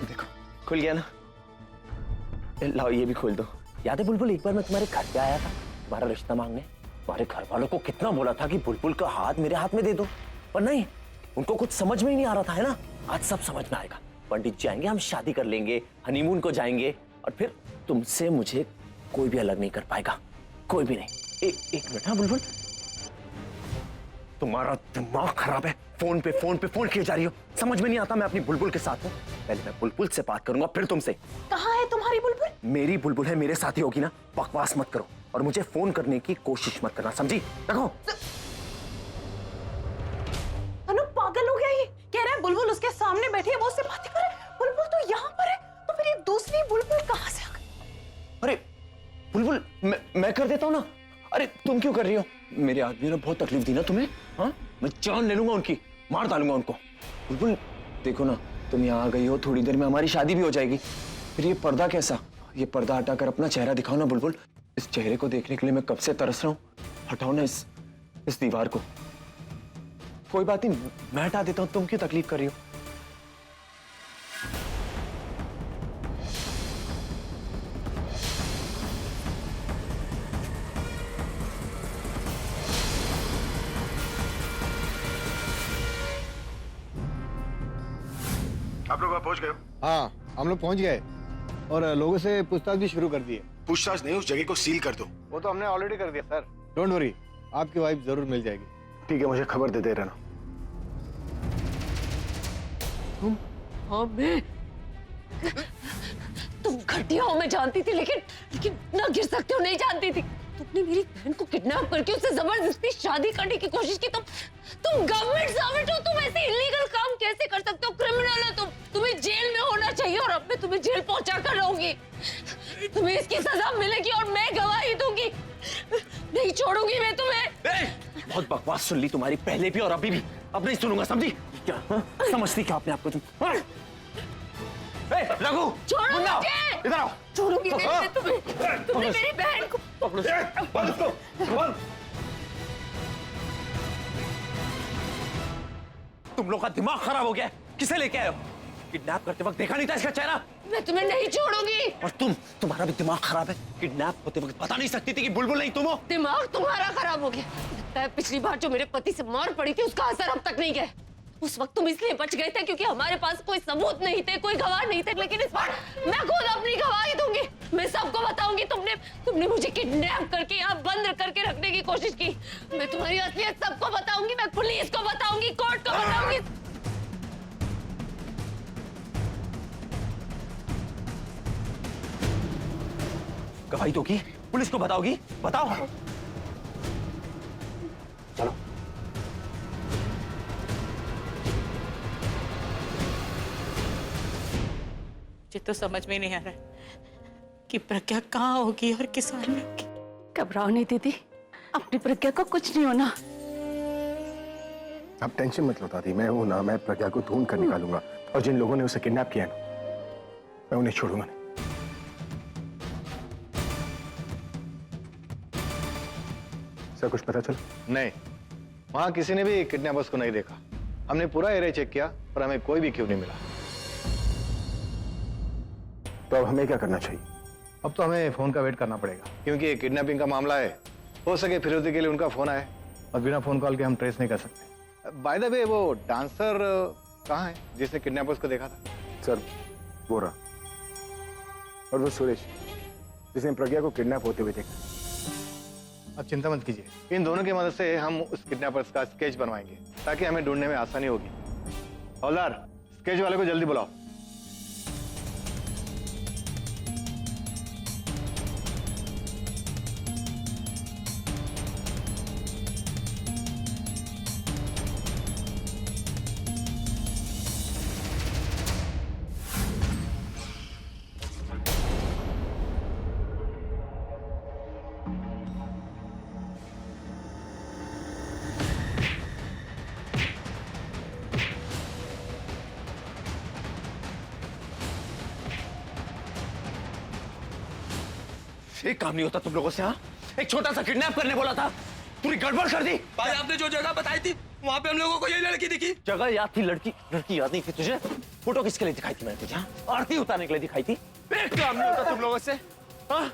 देखो खुल गया ना। लाओ ये भी खोल दो। याद है बुलबुल, एक बार मैं तुम्हारे घर पे आया था तुम्हारा रिश्ता मांगने। तुम्हारे घर वालों को कितना बोला था कि बुलबुल का हाथ मेरे हाथ में दे दो, पर नहीं, उनको कुछ समझ में ही नहीं आ रहा था, है ना। आज सब समझ में आएगा। पंडित जाएंगे, हम शादी कर लेंगे, हनीमून को जाएंगे, और फिर तुमसे मुझे कोई भी अलग नहीं कर पाएगा, कोई भी नहीं। एक मिनट। हाँ बुलबुल, तुम्हारा दिमाग खराब है। फोन पे फोन किए जा रही हो, समझ में नहीं आता। मैं अपनी बुलबुल के साथ हूँ, पहले मैं बुलबुल से बात करूंगा फिर तुमसे। कहाँ है तुम्हारी बुलबुल? मेरी बुलबुल है, मेरे साथ ही होगी ना। बकवास मत करो और मुझे फोन करने की कोशिश मत करना, समझी? देखो अनु पागल हो गया ये। कह रहा है बुलबुल उसके सामने बैठी है, वो उससे बातें कर रहा है। बुलबुल तो यहाँ पर है, तो फिर ये दूसरी बुलबुल कहाँ से आ गई? अरे बुलबुल, मैं कर देता हूँ ना। अरे तुम क्यों कर रही हो? मेरे आदमी ने बहुत तकलीफ दी ना तुम्हें। हाँ, मैं जान ले लूंगा उनकी, मार डालूंगा उनको। बुलबुल देखो ना, तुम यहाँ आ गई हो, थोड़ी देर में हमारी शादी भी हो जाएगी। फिर ये पर्दा कैसा? ये पर्दा हटाकर अपना चेहरा दिखाओ ना बुलबुल। इस चेहरे को देखने के लिए मैं कब से तरस रहा हूँ। हटाओ ना इस दीवार को। कोई बात नहीं, मैं हटा देता हूँ, तुम क्यों तकलीफ कर रही हो? आप लोग वहां पहुंच गए हो? हाँ, हम लोग पहुंच गए और लोगों से पूछताछ भी शुरू कर दी है। पूछताछ नहीं, उस जगह को सील कर दो। वो तो हमने ऑलरेडी कर दिया सर। डोंट वरी, आपकी वाइफ जरूर मिल जाएगी। ठीक है, मुझे खबर देते रहना। तुम घटिया हो मैं जानती थी, लेकिन ना गिर सकते हो नहीं जानती थी। तुमने मेरी बहन को किडनैप करके उससे जबरदस्ती शादी करने की कोशिश की। तुम गवर्नमेंट सर्वेंट हो, तुम ऐसे इलीगल काम कैसे कर सकते हो? क्रिमिनल हो तुम, तुम्हें जेल में होना चाहिए और अब मैं तुम्हें जेल पहुंचा कर रहूंगी। तुम्हें इसकी सजा मिलेगी और मैं गवाही दूंगी। नहीं छोड़ूंगी मैं तुम्हें। बहुत बकवास सुन ली तुम्हारी, पहले भी और अभी भी। अब नहीं सुनूंगा, समझी क्या? समझती क्या आपने आपको तुम? रघु, छोड़ो मुझे। इधर आओ। छोड़ूंगी नहीं मैं तुम्हें। तुमने मेरी बहन को तुम लोग का दिमाग खराब हो गया। किसे लेके आए हो? किडनैप करते वक्त देखा नहीं था इसका चेहरा? मैं तुम्हें नहीं छोड़ूंगी। और तुम्हारा भी दिमाग खराब है। किडनैप होते वक्त पता नहीं सकती थी कि बुलबुल नहीं तुम हो। दिमाग तुम्हारा खराब हो गया। लगता है पिछली बार जो मेरे पति से मार पड़ी थी उसका असर अब तक नहीं गया। उस वक्त तुम इसलिए बच गए थे क्योंकि हमारे पास कोई सबूत नहीं थे, कोई गवाह नहीं थे, लेकिन इस बार मैं खुद अपनी गवाही दूंगी। मैं सबको बताऊंगी तुमने मुझे किडनैप करके यहाँ बंद करके रखने की कोशिश की। मैं तुम्हारी असलियत सबको बताऊंगी, मैं पुलिस को बताऊंगी, कोर्ट को बताऊंगी। गवाही तो की, पुलिस को बताओगी? बताओ। चलो। मुझे तो समझ में नहीं आ रहा है कि प्रज्ञा कहाँ होगी और किस हाल में होगी। घबराओ नहीं दीदी, अपनी प्रज्ञा को कुछ नहीं होना। आप टेंशन मत लो दादी, मैं हूं ना। मैं प्रज्ञा को ढूंढ कर निकालूंगा और जिन लोगों ने उसे किडनैप किया ना, मैं उन्हें छोड़ूंगा नहीं। सर कुछ पता चला? नहीं, वहां किसी ने भी किडनैपर्स को नहीं देखा। हमने पूरा एरिया चेक किया पर हमें कोई भी क्यों नहीं मिला। तो अब हमें क्या करना चाहिए? अब तो हमें फोन का वेट करना पड़ेगा क्योंकि किडनैपिंग का मामला है। हो सके फिरौती के लिए उनका फोन आए और बिना फोन कॉल के हम ट्रेस नहीं कर सकते। बाय द वे, वो डांसर कहाँ है जिसने किडनैपर्स को देखा था? सर वो रहा, और वो सुरेश जिसने प्रज्ञा को किडनैप होते हुए देखा। अब चिंता मत कीजिए, इन दोनों की मदद से हम उस किडनैपर्स का स्केच बनवाएंगे ताकि हमें ढूंढने में आसानी होगी। हवलदार, स्केच वाले को जल्दी बुलाओ। एक काम नहीं होता तुम लोगों से। हाँ, एक छोटा सा किडनैप करने बोला था, पूरी गड़बड़ कर दी। भाई आपने जो जगह बताई थी वहां पे हम लोगों को यही लड़की दिखी। जगह याद थी, लड़की याद नहीं थी तुझे? फोटो किसके लिए दिखाई थी मैंने तुझे? हाँ? आरती उतारने के लिए दिखाई थी? एक काम नहीं होता तुम लोगों से, हाँ?